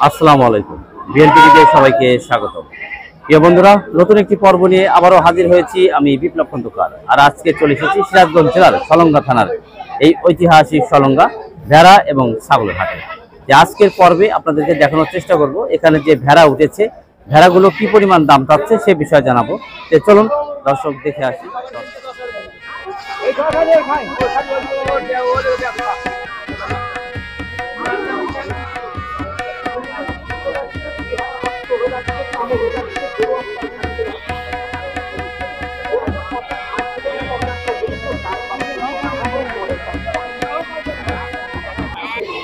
আসসালামু আলাইকুম। বিএনটিভিতে সবাইকে স্বাগত। প্রিয় বন্ধুরা, নতুন একটি পর্ব নিয়ে আবারও হাজির হয়েছি আমি বিপ্লব খন্দকার। আর আজকে চলে এসেছি সিরাজগঞ্জ জেলার সলঙ্গা থানার এই ঐতিহাসিক সলঙ্গা ভেড়া এবং ছাগলের হাটে। আজকের পর্বে আপনাদেরকে দেখানোর চেষ্টা করব এখানে যে ভেড়া উঠেছে, ভেড়াগুলো কি পরিমাণ দাম পাচ্ছে সে বিষয়ে জানাবো। চলুন দর্শক দেখে আসি।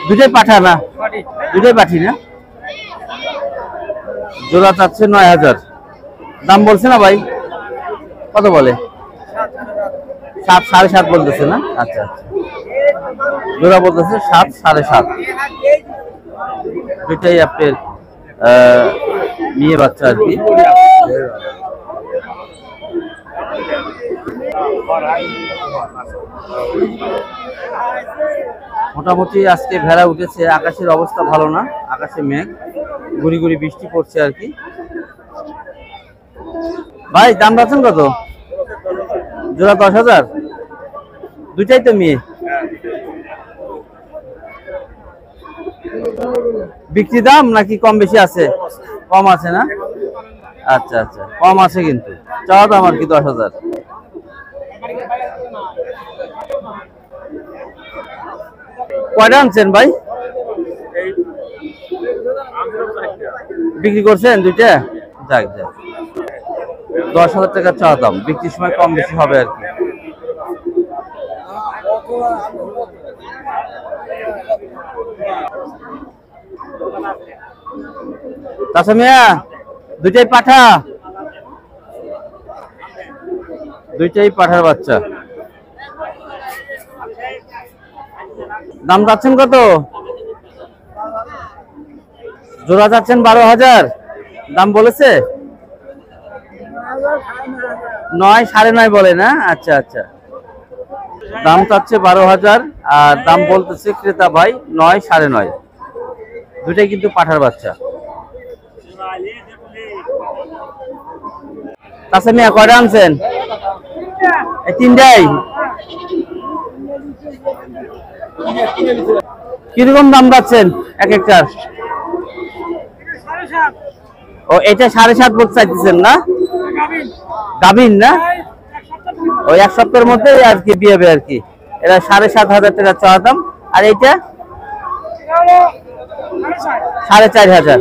দুটাই পাঠা না? দুটাই পাঠি না? জোড়া চাচ্ছে ৯,০০০। দাম বলছে না ভাই? কত বলে? ৭, ৭.৫ বলতেছে না? আচ্ছা আচ্ছা, জোড়া বলতেছে ৭, ৭.৫। দুটাই আপনার মেয়ে বাচ্চা আর কি। মোটামুটি আজকে ভেড়া উঠেছে। আকাশের অবস্থা ভালো না, আকাশে মেঘ, গুড়ি গুড়ি বৃষ্টি পড়ছে আর কি। ভাই দাম রাখছেন কত? জোড়া ১০,০০০। দুইটাই তো মেয়ে। বিক্রি দাম নাকি কম বেশি আছে? কম আছে না? আচ্ছা আচ্ছা, কম আছে কিন্তু চাওয়া দাম আর কি ১০,০০০। কয়টা আনছেন ভাই? বিক্রি করছেন দুইটা? যাক যাক, ১০,০০০ টাকা চাওয়া দাম। বিক্রির সময় কম বেশি হবে আর কি। তাছা মিয়া, দুইটাই পাঠা? দুইটাই পাঠার বাচ্চা। দাম চাচ্ছেন কত? জোড়া চাচ্ছেন ১২,০০০। দাম বলেছে ৯, ৯.৫ বলে না? আচ্ছা আচ্ছা, দাম চাচ্ছে ১২,০০০ আর দাম বলতেছে ক্রেতা ভাই ৯, ৯.৫। দুটাই কিন্তু পাঠার বাচ্চা। তাছা মিয়া কয়টা আনছেন? এই তিনটাই? কিরকম দাম পাচ্ছেন এক একটার? ও এটা ৭.৫ বলতে চাইতেছেন না? গাভীন না? ওই এক সপ্তাহের মধ্যে আর কি বিয়ে হবে আর কি। এটা ৭,৫০০ টাকা চাওয়া দাম। আর এইটা ৪,৫০০।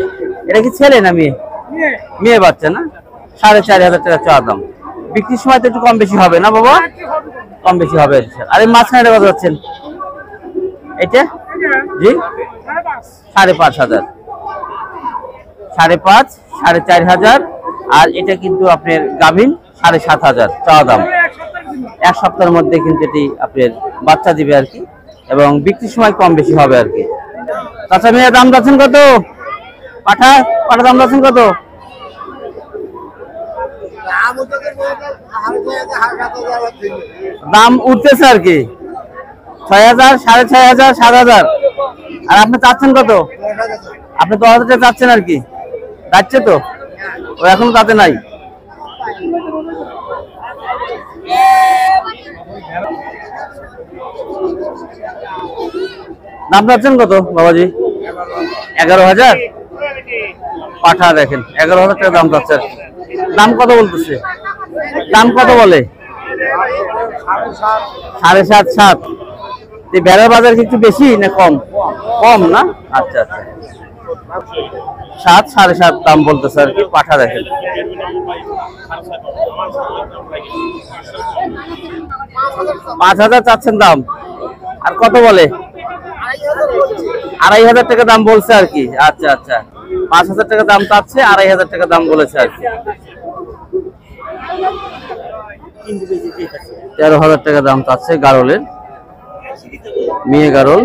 এটা কি ছেলে না মেয়ে? মেয়ে বাচ্চা না? ৪,৫০০ টাকা চাওয়া দাম। বিক্রির সময় তো একটু কম বেশি হবে না বাবা? কম বেশি হবে। আর এই মাঝখানে কত যাচ্ছেন? এটা জি ৫,৫০০। ৫,৫০০, ৪,৫০০। আর এটা কিন্তু আপনার গাভীন ৭,৭০০ চাওয়া দাম। এক সপ্তাহের মধ্যে কিন্তু এটি আপনার বাচ্চা দিবে আর কি, এবং বিক্রির সময় কম বেশি হবে আর কি। তাছাড়া মেয়ের দাম যাচ্ছেন কত? পাঠা পাঠা দাম যাচ্ছেন কত? দাম উঠতেছে আর কি, ৬,০০০, ৬,৫০০, ৭,০০০। আর আপনি চাচ্ছেন কত? আপনি ১০,০০০ টাকা চাচ্ছেন আর কি। যাচ্ছে তো ও এখনো তাতে নাই। দাম চাচ্ছেন কত বাবাজি? ১১,০০০। পাঠা দেখেন ১১,০০০ টাকা দাম চাচ্ছে। দাম কত বলতেছে? দাম কত বলে? ৭.৫, ৭। ভেড়ার বাজার কিছু বেশি না কম? কম না? আচ্ছা আচ্ছা, ৭, ৭.৫ দাম বলতেছে আর কি। পাঠা দেখেন। $৫,০০০ চাচ্ছেন দাম। আর কত বলে? ২৫০০ টাকা দাম বলছে আর কি। আচ্ছা আচ্ছা, ৫,০০০ টাকা দাম চাচ্ছে, ২৫০০ টাকা দাম বলেছে আর কি। ১৩,০০০ টাকা দাম চাচ্ছে গারলের, মেয়ে গারল।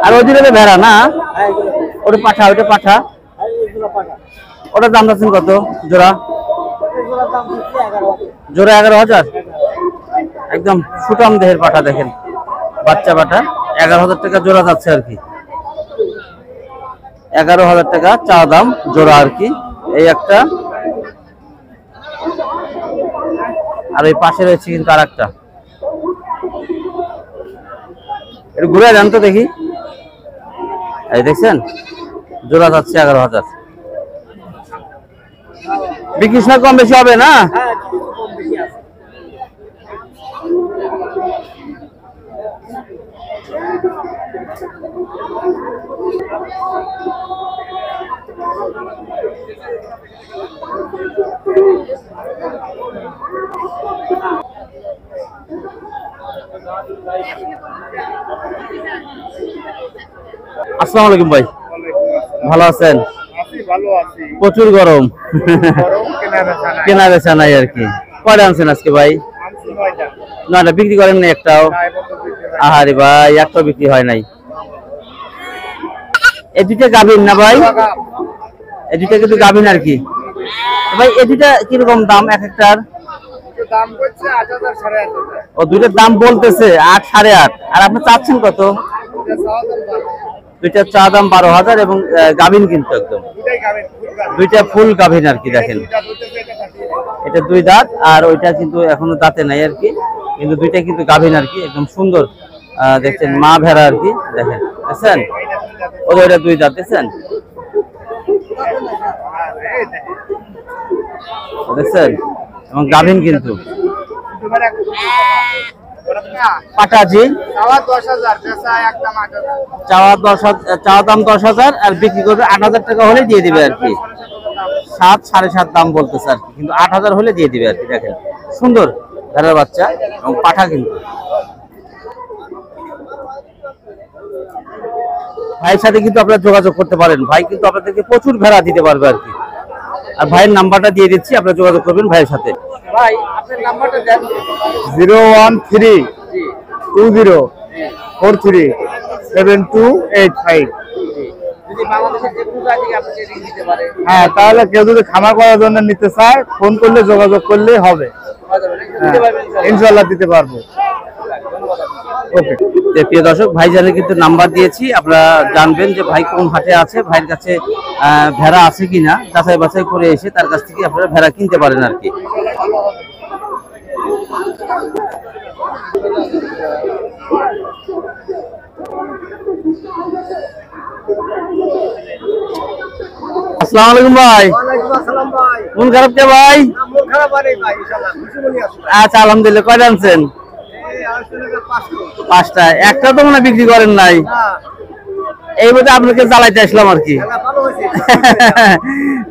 আর ওইদিকে ভেড়া না? ওটা পাঠা, ওইটা পাঠা। ওটার দাম যাচ্ছেন কত জোড়া? জোড়া 11,000। একদম সুটাম দেহের পাঠা দেখেন, বাচ্চা পাঠা। 11,000 টাকা জোড়া যাচ্ছে আর কি। 11,000 টাকা চা দাম জোড়া আর কি। এই একটা, আর ওই পাশে রয়েছে কিন্তু আর একটা। একটু ঘুরে যান তো দেখি। এই দেখছেন, জোড়া যাচ্ছে 11,000। বিক্রি কম বেশি হবে না? আসসালামু আলাইকুম ভাই, ভালো আছেন? প্রচুর গরম, কেনা বেচা নাই আর কি। কয়টা আনছেন আজকে ভাই? 9টা। বিক্রি করেন না একটাও? আহারে ভাই, একটাও বিক্রি হয় নাই। এই দুইটা গাভিন না ভাই? এই দুইটা কিন্তু গাভিন আর কি ভাই। এই দুইটা কিরকম দাম এক একটার? ও, দুইটার দাম বলতেছে 8, 8.5। আর আপনি চাচ্ছেন কত? দুইটা চা দাম 12,000 এবং গাভিন কিন্তু একদম দুইটা ফুল গাভিন আর কি। দেখেন, এটা 2 দাঁত আর ওইটা কিন্তু এখনো দাঁতে নাই আর কি, কিন্তু দুইটা কিন্তু গাভিন আর কি, একদম সুন্দর। দেখছেন মা ভেড়া আর কি। দেখেন, দেখছেন ওইটা 2 দাঁত, দেখছেন দেখছেন, এবং গাভিন কিন্তু। পাটাজি চাওয়া দাম 10,000 আর বিক্রি করবে 8,000 টাকা হলে দিয়ে দিবে আর কি। 7, 7.5 দাম বলতেছে আর কি, কিন্তু 8,000 হলে দিয়ে দিবে আর কি। দেখেন, সুন্দর ভেড়ার বাচ্চা এবং পাঠা কিন্তু। ভাইয়ের সাথে কিন্তু আপনারা যোগাযোগ করতে পারেন, ভাই কিন্তু আপনাদেরকে প্রচুর ভেড়া দিতে পারবে আর কি। আর ভাইয়ের নাম্বারটা দিয়ে দিচ্ছি, আপনারা যোগাযোগ করবেন ভাইয়ের সাথে। ভাই আপনার নাম্বারটা দেন। 01320437285। হ্যাঁ, তাহলে কেউ যদি খামার করার জন্য নিতে চায় ফোন করলে যোগাযোগ করলে হবে, ইনশাআল্লাহ দিতে পারবো। ওকে, প্রিয় দর্শক, ভাইজানের কিন্তু নাম্বার দিয়েছি, আপনারা জানবেন যে ভাই কোন হাটে আছে, ভাইয়ের কাছে ভেড়া আছে কিনা যাচাই বাছাই করে এসে তার কাছ থেকে আপনারা ভেড়া কিনতে পারেন আর কি। আসসালামু আলাইকুম ভাই। মন খারাপ কে ভাই? আচ্ছা, আলহামদুলিল্লাহ। কয়টা আনছেন? 5টা। একটা তো মনে বিক্রি করেন নাই? এই বোধ আপনাকে জ্বালাইতে আসলাম আর কি।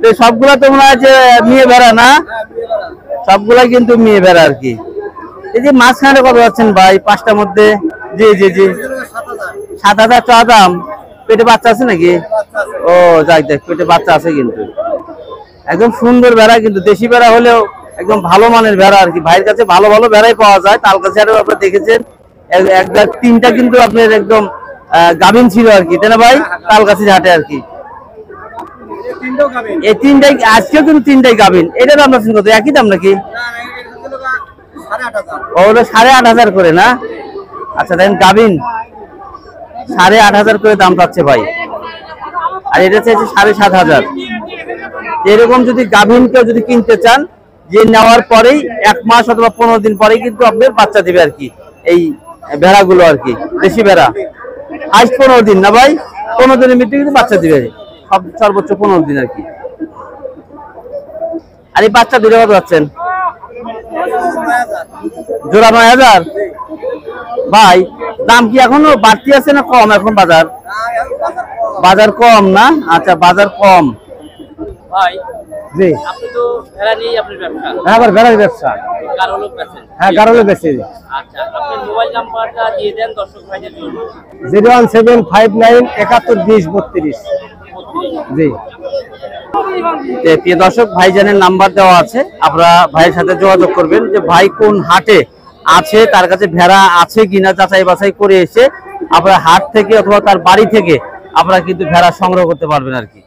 তো সবগুলা তো মনে হয় যে মেয়ে ভেড়া না? সবগুলা কিন্তু মেয়ে ভেড়া আর কি। এই যে মাঝখানে কত যাচ্ছেন ভাই 5টার মধ্যে? জি জি জি, 7,000 চা দাম। পেটে বাচ্চা আছে নাকি? ও যাই, দেখ পেটে বাচ্চা আছে কিন্তু। একদম সুন্দর ভেড়া কিন্তু, দেশি ভেড়া হলেও একদম ভালো মানের ভেড়া আর কি। ভাইয়ের কাছে ভালো ভালো ভেড়াই পাওয়া যায়। তাল কাছে আপনারা দেখেছেন 1-3টা কিন্তু আপনার একদম গাভিন ছিল আর কি, তাই না ভাই? তাল কাছে হাটে আর কি এই 3টাই আজকেও কিন্তু 3টাই গাভিন। এটার দাম আছে কত? একই দাম নাকি? ওটা 8,500 করে না? আচ্ছা, দেখেন গাভিন 8,500 করে দাম পাচ্ছে ভাই, আর এটা চাইছে 7,500। এরকম যদি গাভিন কেউ যদি কিনতে চান, যে নেওয়ার পরেই 1 মাস অথবা 15 দিন পরেই কিন্তু আপনার বাচ্চা দিবে আর কি, এই ভেড়াগুলো আর কি, দেশি ভেড়া। আজ 15 দিন না ভাই? 15 দিনের মধ্যে কিন্তু বাচ্চা দিবে, সর্বোচ্চ 15 দিন আর কি। আর এই বাচ্চা দুটো কত পাচ্ছেন? জোড়া 9,000। ভাই দাম কি এখনো বাড়তি আছে না কম? এখন বাজার কম না? আচ্ছা, বাজার কম ভাই। জি, আপনি তো ভেড়া নিয়ে আপনার ব্যবসা? হ্যাঁ, আমার ভেড়ার ব্যবসা। গারলে বেচেন? হ্যাঁ, গারলে বেচি। আচ্ছা, আপনার মোবাইল নাম্বারটা দিয়ে দেন দর্শক ভাইদের জন্য। 01759712032। জি, প্রিয় দর্শক, ভাইজানের নাম্বার দেওয়া আছে, আপনারা ভাইয়ের সাথে যোগাযোগ করবেন যে ভাই কোন হাটে আছে, তার কাছে ভেড়া আছে কিনা যাচাই বাছাই করে এসে আপনারা হাট থেকে অথবা তার বাড়ি থেকে আপনারা কিন্তু ভেড়া সংগ্রহ করতে পারবেন আর কি।